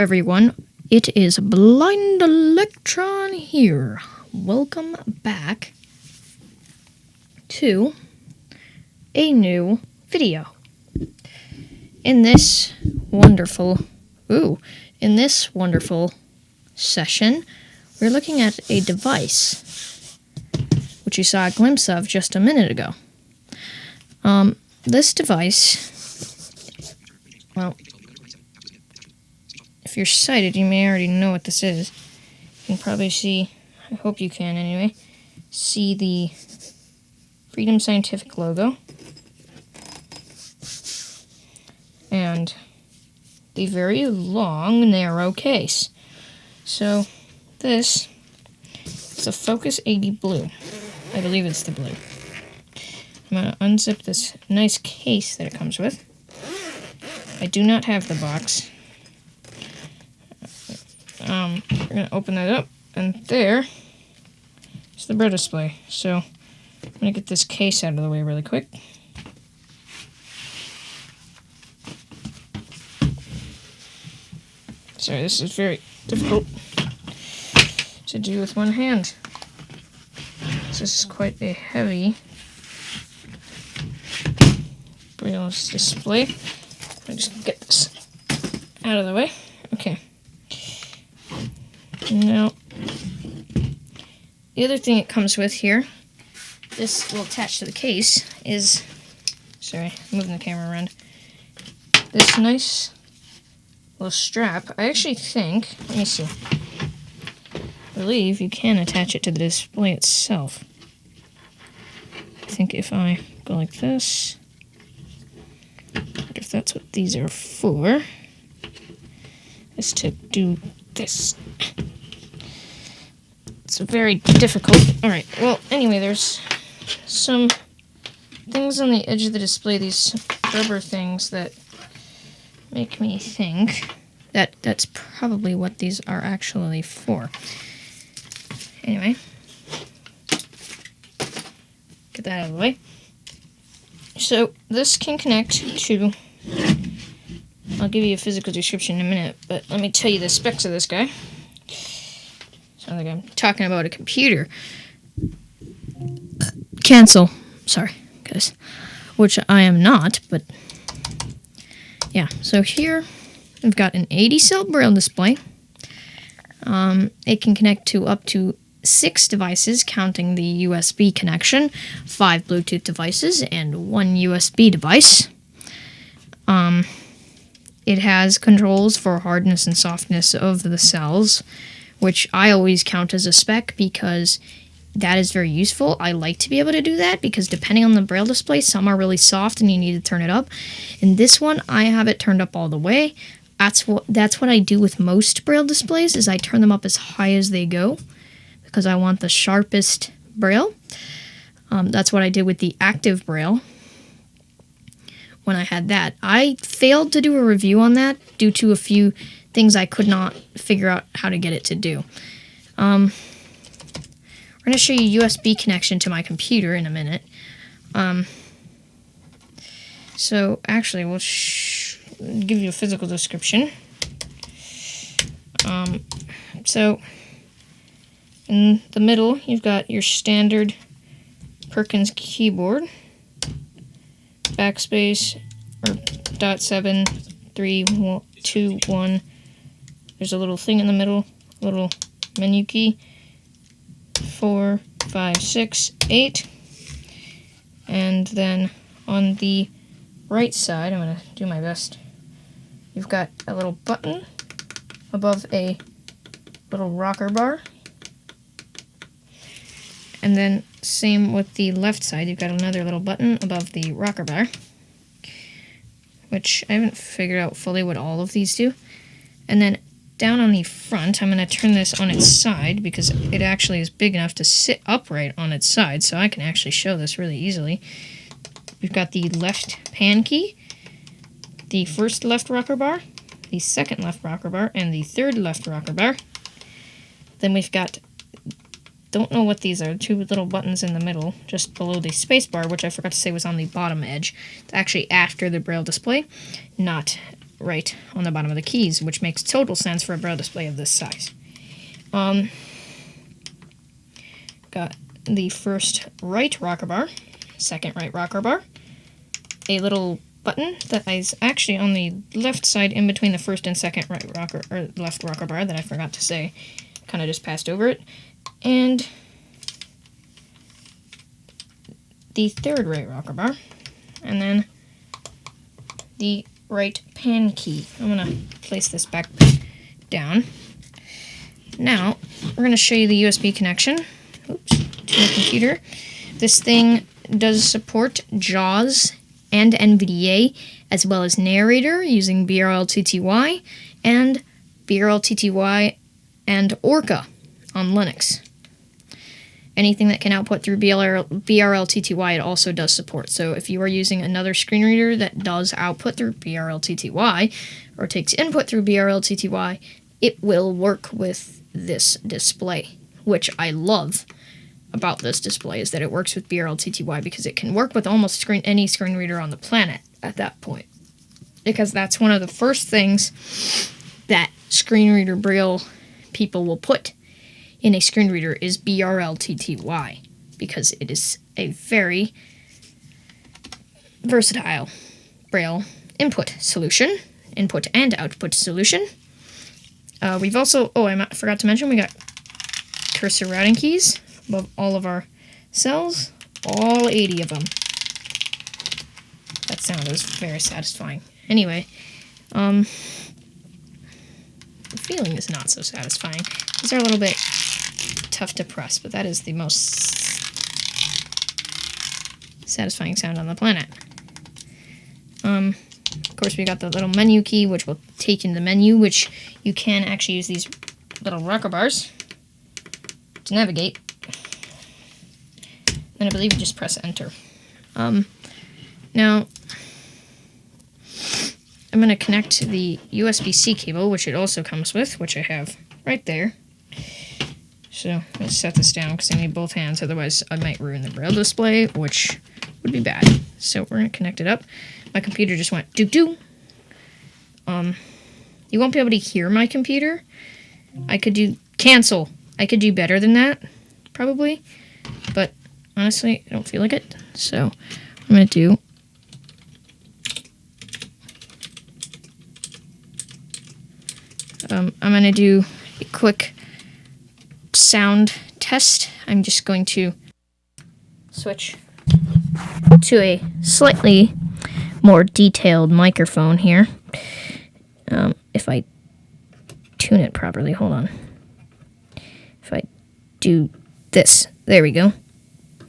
everyone, it is Blind Electron here. Welcome back to a new video. In this wonderful session, we're looking at a device which you saw a glimpse of just a minute ago. This device, well, if you're sighted, you may already know what this is. You can probably see, I hope you can anyway, see the Freedom Scientific logo and the very long, narrow case. So this is a Focus 80 Blue. I believe it's the blue. I'm going to unzip this nice case that it comes with. I do not have the box. We're going to open that up, and there is the Braille display. So I'm going to get this case out of the way really quick. Sorry, this is very difficult to do with one hand. This is quite a heavy Braille display. Let me just get this out of the way. Okay. Now, the other thing it comes with here, this will attach to the case, is, sorry, moving the camera around, this nice little strap. I actually think, let me see, I believe you can attach it to the display itself. I think if I go like this, if that's what these are for, is to do this. It's very difficult. Alright, well, anyway, there's some things on the edge of the display, these rubber things that make me think that that's probably what these are actually for. Anyway, get that out of the way. So, this can connect to, I'll give you a physical description in a minute, but let me tell you the specs of this guy. Sounds like I'm talking about a computer. Cancel. Sorry, guys. Which I am not, but yeah. So here, we've got an 80-cell Braille display. It can connect to up to 6 devices, counting the USB connection, 5 Bluetooth devices, and 1 USB device. It has controls for hardness and softness of the cells, which I always count as a spec because that is very useful. I like to be able to do that because depending on the Braille display, some are really soft and you need to turn it up. In this one, I have it turned up all the way. That's what I do with most Braille displays, is I turn them up as high as they go because I want the sharpest Braille. That's what I did with the Active Braille when I had that. I failed to do a review on that due to a few things I could not figure out how to get it to do. We're going to show you USB connection to my computer in a minute. So actually, we'll give you a physical description. So in the middle, you've got your standard Perkins keyboard, backspace, or .7, 3, 2, 1. There's a little thing in the middle, little menu key, 4, 5, 6, 8. And then on the right side, I'm going to do my best. You've got a little button above a little rocker bar. And then same with the left side, you've got another little button above the rocker bar, which I haven't figured out fully what all of these do. And then down on the front, I'm going to turn this on its side because it actually is big enough to sit upright on its side, so I can actually show this really easily. We've got the left pan key, the first left rocker bar, the second left rocker bar, and the third left rocker bar. Then we've got, don't know what these are, 2 little buttons in the middle, just below the space bar, which I forgot to say was on the bottom edge. It's actually after the Braille display, not right on the bottom of the keys, which makes total sense for a Braille display of this size. Got the first right rocker bar, second right rocker bar, a little button that is actually on the left side in between the first and second right rocker, or left rocker bar that I forgot to say, kind of just passed over it, and the third right rocker bar, and then the right pan key. I'm going to place this back down. Now, we're going to show you the USB connection to the computer. This thing does support JAWS and NVDA, as well as Narrator using BRLTTY, and BRLTTY and Orca on Linux. Anything that can output through BRLTTY, it also does support. So if you are using another screen reader that does output through BRLTTY, or takes input through BRLTTY, it will work with this display, which I love about this display, is that it works with BRLTTY because it can work with almost any screen reader on the planet at that point. Because that's one of the first things that screen reader Braille people will put in a screen reader is BRLTTY, because it is a very versatile Braille input and output solution. We've also, I forgot to mention, we got cursor routing keys above all of our cells, all 80 of them. That sound was very satisfying. Anyway, the feeling is not so satisfying. These are a little bit tough to press, but that is the most satisfying sound on the planet. Of course, we got the little menu key, which will take you in the menu, which you can actually use these little rocker bars to navigate. And I believe you just press enter. Now, I'm going to connect the USB-C cable, which it also comes with, which I have right there. So let's set this down because I need both hands, otherwise I might ruin the Braille display, which would be bad. So we're going to connect it up. My computer just went doo-doo. You won't be able to hear my computer. I could do cancel. I could do better than that, probably. But honestly, I don't feel like it. So I'm going to do... I'm going to do a quick sound test. I'm just going to switch to a slightly more detailed microphone here. If I tune it properly, hold on. If I do this, there we go.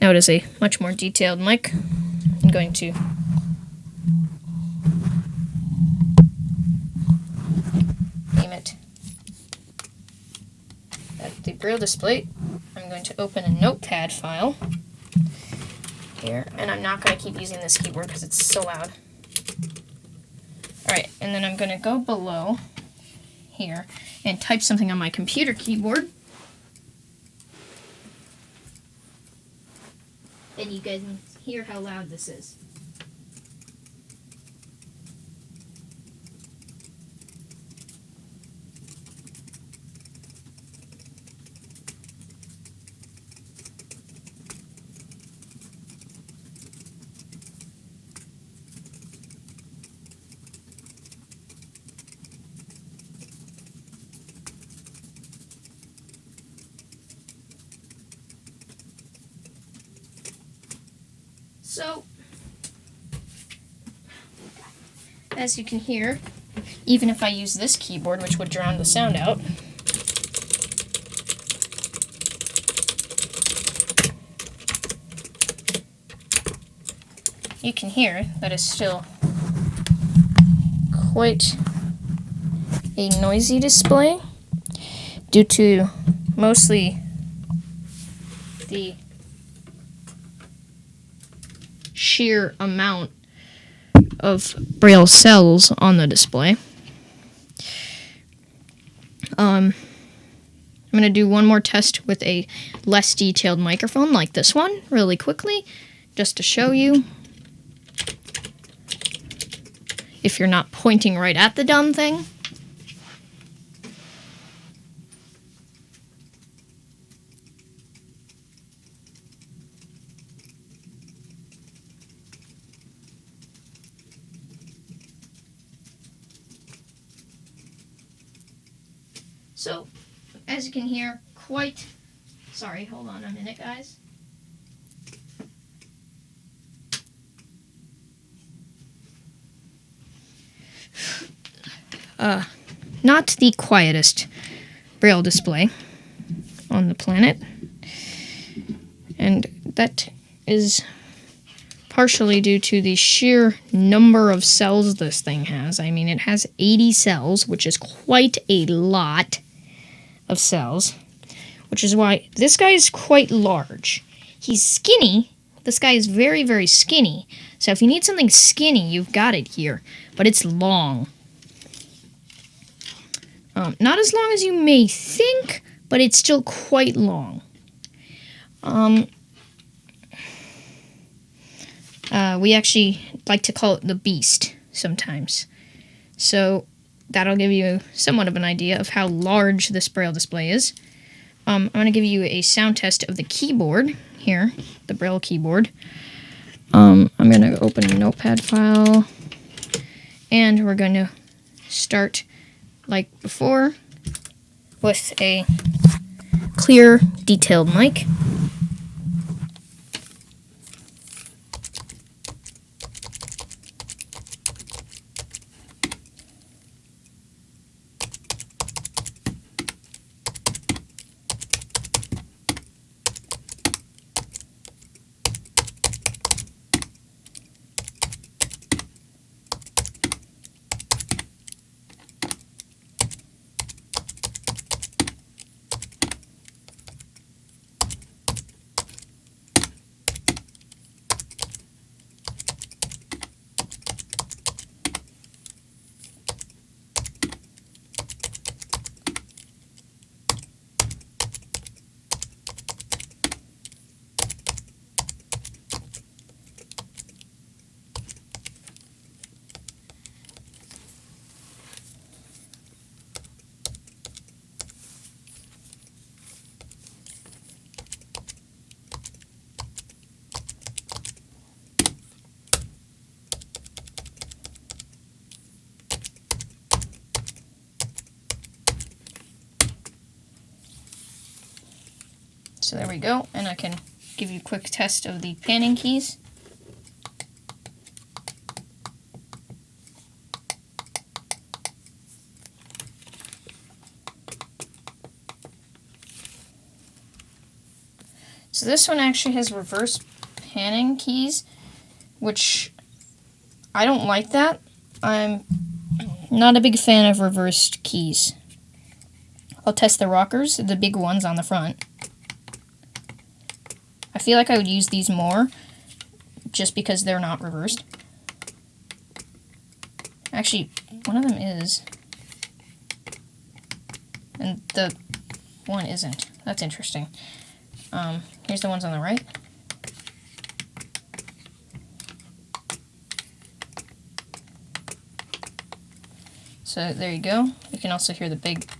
Now it is a much more detailed mic. I'm going to aim it at the Braille display. I'm going to open a notepad file here, and I'm not going to keep using this keyboard because it's so loud. Alright, and then I'm going to go below here and type something on my computer keyboard. And you guys can hear how loud this is. So, as you can hear, even if I use this keyboard, which would drown the sound out, you can hear that it's still quite a noisy display due to mostly the sheer amount of Braille cells on the display. I'm going to do one more test with a less detailed microphone like this one really quickly, just to show you. If you're not pointing right at the dumb thing. So, as you can hear, sorry, hold on a minute, guys. Not the quietest Braille display on the planet. And that is partially due to the sheer number of cells this thing has. I mean, it has 80 cells, which is quite a lot of cells, which is why this guy is quite large. He's skinny. This guy is very, very skinny. So if you need something skinny, you've got it here. But it's long. Not as long as you may think, but it's still quite long. We actually like to call it the Beast sometimes. So that'll give you somewhat of an idea of how large this Braille display is. I'm going to give you a sound test of the keyboard here, the Braille keyboard. I'm going to open a notepad file, and we're going to start like before with a clear, detailed mic. So there we go, and I can give you a quick test of the panning keys. So this one actually has reverse panning keys, which I don't like that. I'm not a big fan of reversed keys. I'll test the rockers, the big ones on the front. I feel like I would use these more, just because they're not reversed. Actually, one of them is, and the one isn't. That's interesting. Here's the ones on the right. So there you go. You can also hear the big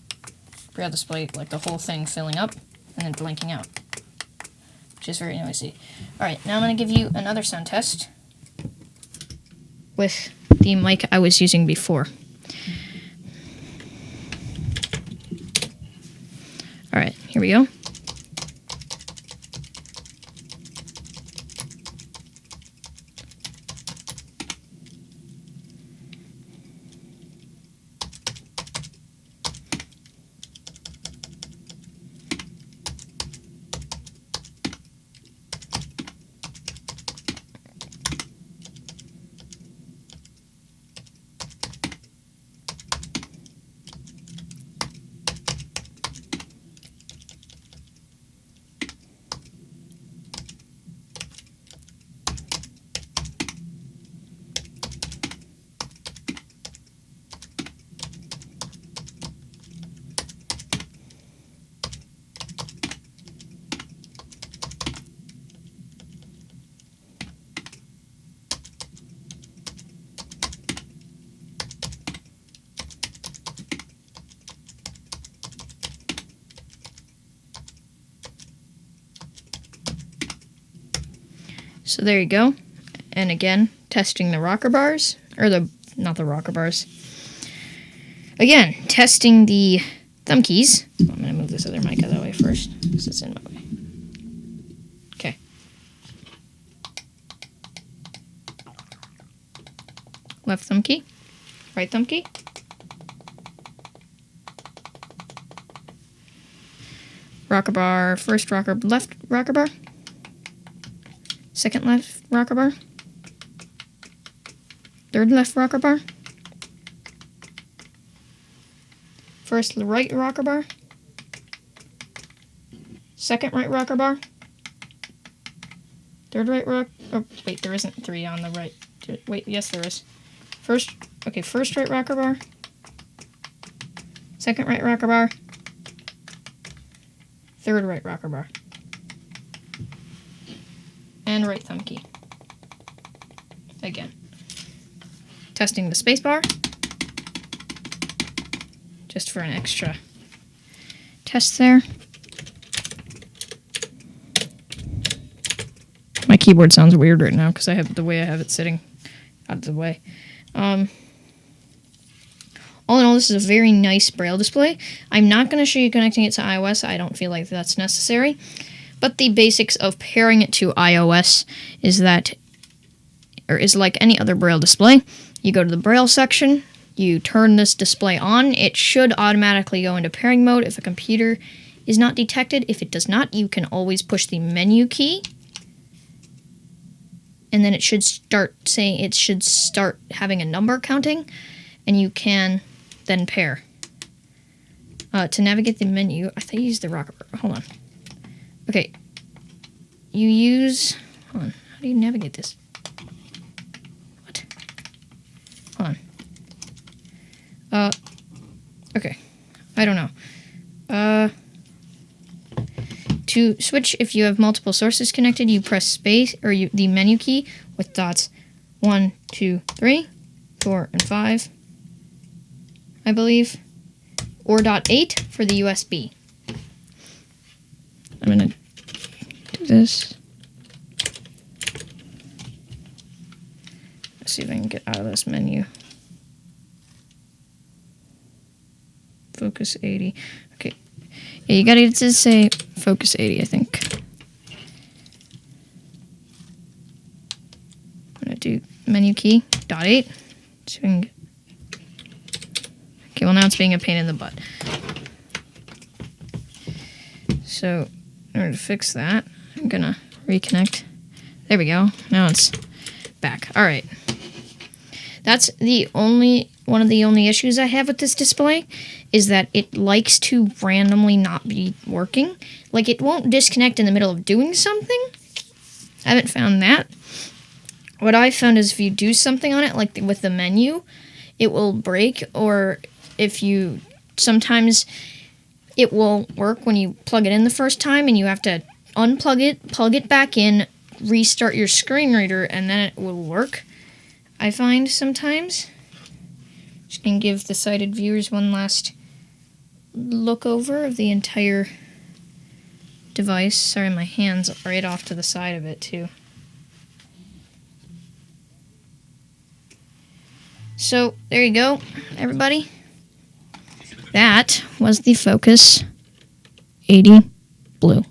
Braille display, like the whole thing filling up and then blinking out, which is very noisy. Alright, now I'm going to give you another sound test with the mic I was using before. Alright, here we go. So there you go. And again, testing the rocker bars, or not the rocker bars. Again, testing the thumb keys. I'm going to move this other mic out of the way first, because it's in my way. Okay. Left thumb key, right thumb key. Rocker bar, first rocker, left rocker bar. Second left rocker bar. Third left rocker bar. First right rocker bar. Second right rocker bar. Third right rock. Oh, wait, there isn't 3 on the right. Wait, yes, there is. First right rocker bar. Second right rocker bar. Third right rocker bar. And right thumb key. Again. Testing the space bar. Just for an extra test there. My keyboard sounds weird right now because I have the way I have it sitting out of the way. All in all, this is a very nice Braille display. I'm not going to show you connecting it to iOS. I don't feel like that's necessary. But the basics of pairing it to iOS is like any other Braille display. You go to the Braille section, you turn this display on. It should automatically go into pairing mode if a computer is not detected. If it does not, you can always push the menu key. And then it should start having a number counting, and you can then pair. To navigate the menu, I think you use the rocker bar. Hold on. Okay. Hold on. How do you navigate this? What? Hold on. Okay. I don't know. To switch, if you have multiple sources connected, you press space, or the menu key with dots 1, 2, 3, 4, and 5, I believe. Or dot 8 for the USB. I'm going to do this. Let's see if I can get out of this menu. Focus 80. Okay. Yeah, you gotta just say focus 80, I think. I'm gonna do menu key, dot 8. So we can get... Okay, well now it's being a pain in the butt. So, in order to fix that, I'm gonna reconnect. There we go. Now it's back. Alright. That's one of the only issues I have with this display, is that it likes to randomly not be working. Like, it won't disconnect in the middle of doing something. I haven't found that. What I found is if you do something on it, like with the menu, it will break, or sometimes it will work when you plug it in the first time, and you have to unplug it, plug it back in, restart your screen reader, and then it will work, I find sometimes. Just gonna give the sighted viewers one last look over of the entire device. Sorry, my hand's right off to the side of it too. So there you go, everybody. That was the Focus 80 Blue.